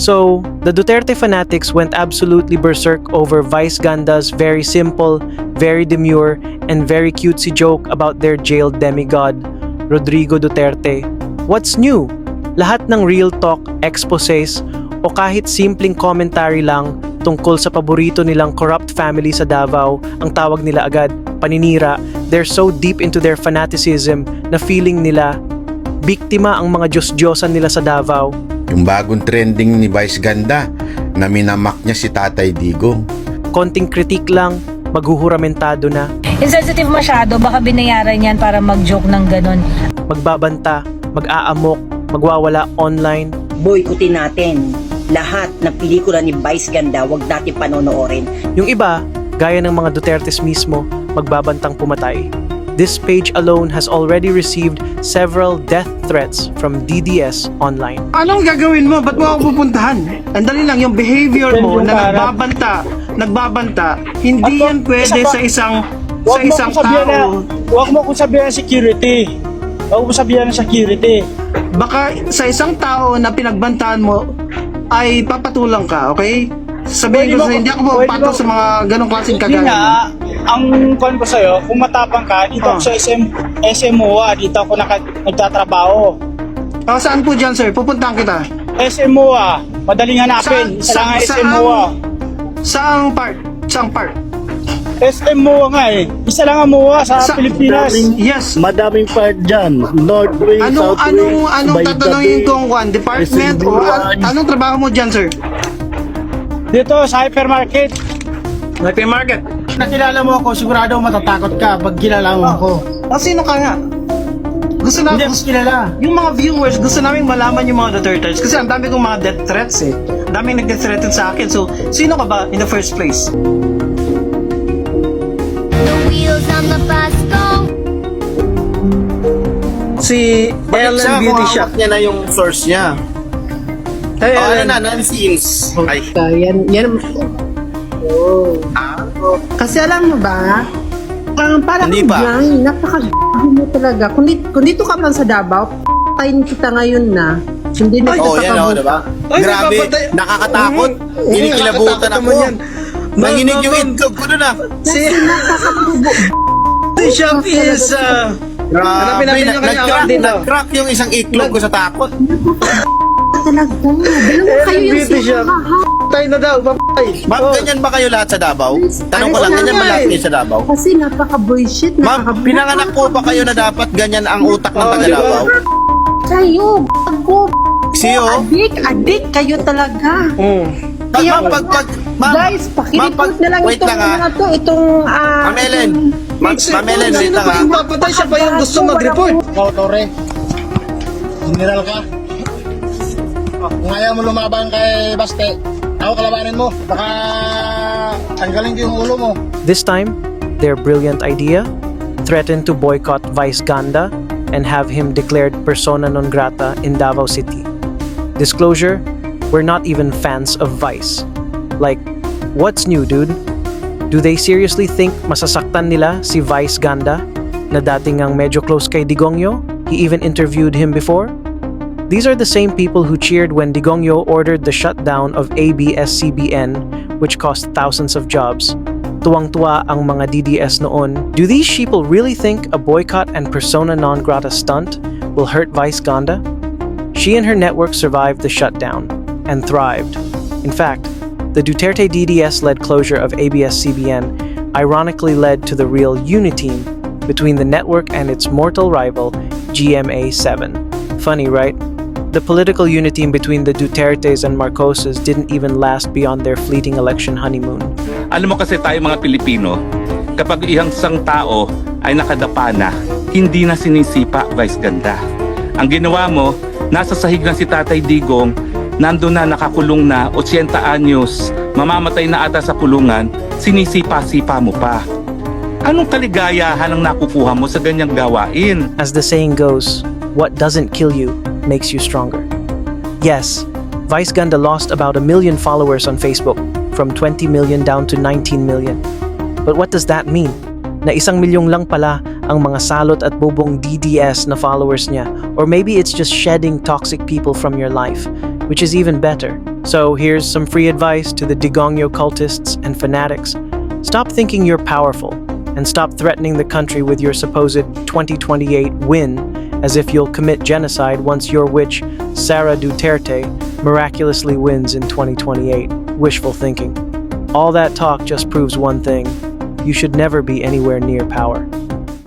So, the Duterte fanatics went absolutely berserk over Vice Ganda's very simple, very demure, and very cutesy joke about their jailed demigod, Rodrigo Duterte. What's new? Lahat ng real talk, exposés, o kahit simpleng commentary lang tungkol sa paborito nilang corrupt family sa Davao, ang tawag nila agad, paninira. They're so deep into their fanaticism na feeling nila biktima ang mga Diyos-Diyosan nila sa Davao. Yung bagong trending ni Vice Ganda na minamak niya si Tatay Digong. Konting kritik lang, maghuhuramentado na. Insensitive masyado, baka binayaran yan para mag-joke ng ganon. Magbabanta, mag-aamok, magwawala online. Boycottin natin lahat ng pelikula ni Vice Ganda, wag natin panonoorin. Yung iba, gaya ng mga Dutertes mismo, magbabantang pumatay. This page alone has already received several death threats from DDS online. Anong gagawin mo? Ba't mo ako pupuntahan? Ang dali lang, yung behavior mo na nagbabanta, hindi yan pwede sa isang tao. Huwag mo kong sabihan ng security. Huwag mo sabihan ng security. Baka sa isang tao na pinagbantaan mo ay papatulang ka, okay? Sabihin ko sa'yo, hindi ako papatol sa mga ganong klaseng kagaya. Hindi nga, ang kwan ko sa'yo, kung matapang ka, dito ako sa SMOA, dito ako nagtatrabaho. Saan po dyan, sir? Pupuntahan kita. SMOA, madaling hanapin. Isa lang ang SMOA. Saang part? Saang part? SMOA nga eh. Isa lang ang MOA sa Pilipinas. Yes. Madaming part dyan. Northway, Southway. Anong tatanungin kong department o anong trabaho mo dyan, sir? Dito sa hypermarket. Hypermarket? Nakilala mo ako, sigurado matatakot ka pag kilala mo ako. Sino ka nga? Gusto Hindi namin, ako kilala. yung mga viewers, gusto namin malaman yung mga Dutertes kasi ang dami kong mga death threats eh. Ang daming nag-death threaten sa akin. So, sino ka ba in the first place? The wheels on the bus go. Si Ellen Beauty Shop. Niya na yung source niya. Hey, Oh, Ellen. ano na, non-scenes. Ay. Yan. Oh. Kasi alam mo ba, parang Hindi pa. Diyan, napaka-mo talaga. Kung dito ka man sa Davao, tayin kita ngayon na. Hindi na Oh, kita yan o, diba? Ay, Grabe, napapatay. nakakatakot. Kinikilabutan ako. Nanginig yung itlog ko doon ah. Si Shop is Grabe, natin yung kanyang account dito. nag-crack yung isang itlog ko sa takot. talaga. Dalawa kayo Ellen yung Beauty Shop. Tayo na daw, papay. Ma'am, ganyan ba kayo lahat sa Davao? Tanong ko lang, ganyan ba lahat kayo sa Davao? Kasi napaka-bullshit. Ma'am, pinanganak po ba kayo na dapat ganyan ang utak ng taga-Davao? Kayo, bago. Siyo? Adik kayo talaga. Ma'am, ma'am, Guys, pakireport na lang wait itong lang ah. mga to, itong Ma'am Ellen, Ma'am Ellen, wait lang ah. Papatay siya pa yung gusto mag-report. Ikaw, Tore. General ka. Kung ayaw mo lumaban kay Baste, ako kalabanin mo. Baka tanggalin ko yung ulo mo. This time, their brilliant idea threatened to boycott Vice Ganda and have him declared persona non grata in Davao City. Disclosure, we're not even fans of Vice. Like, what's new, dude? Do they seriously think masasaktan nila si Vice Ganda na dating ang medyo close kay Digongyo? He even interviewed him before? These are the same people who cheered when Digongyo ordered the shutdown of ABS-CBN, which cost thousands of jobs. Tuwang-tuwa ang mga DDS noon. Do these sheeple really think a boycott and persona non grata stunt will hurt Vice Ganda? She and her network survived the shutdown and thrived. In fact, the Duterte DDS-led closure of ABS-CBN ironically led to the real uniteam between the network and its mortal rival, GMA7. Funny, right? The political uniteam between the Dutertes and Marcoses didn't even last beyond their fleeting election honeymoon. Alam mo kasi tayo mga Pilipino, kapag isang tao ay nakadapa na, hindi na sinisipa, Vice Ganda. Ang ginawa mo, nasa sahig na si Tatay Digong, nandun na nakakulong na, 80 anyos, mamamatay na ata sa kulungan, sinisipa-sipa mo pa. Anong kaligayahan ang nakukuha mo sa ganyang gawain? As the saying goes, what doesn't kill you makes you stronger. Yes, Vice Ganda lost about 1 million followers on Facebook, from 20 million down to 19 million. But what does that mean? Na 1 milyong lang pala ang mga salot at bobong DDS na followers niya, or maybe it's just shedding toxic people from your life, which is even better. So here's some free advice to the Digongyo cultists and fanatics. Stop thinking you're powerful, and stop threatening the country with your supposed 2028 win as if you'll commit genocide once your witch, Sara Duterte, miraculously wins in 2028. Wishful thinking. All that talk just proves one thing. You should never be anywhere near power.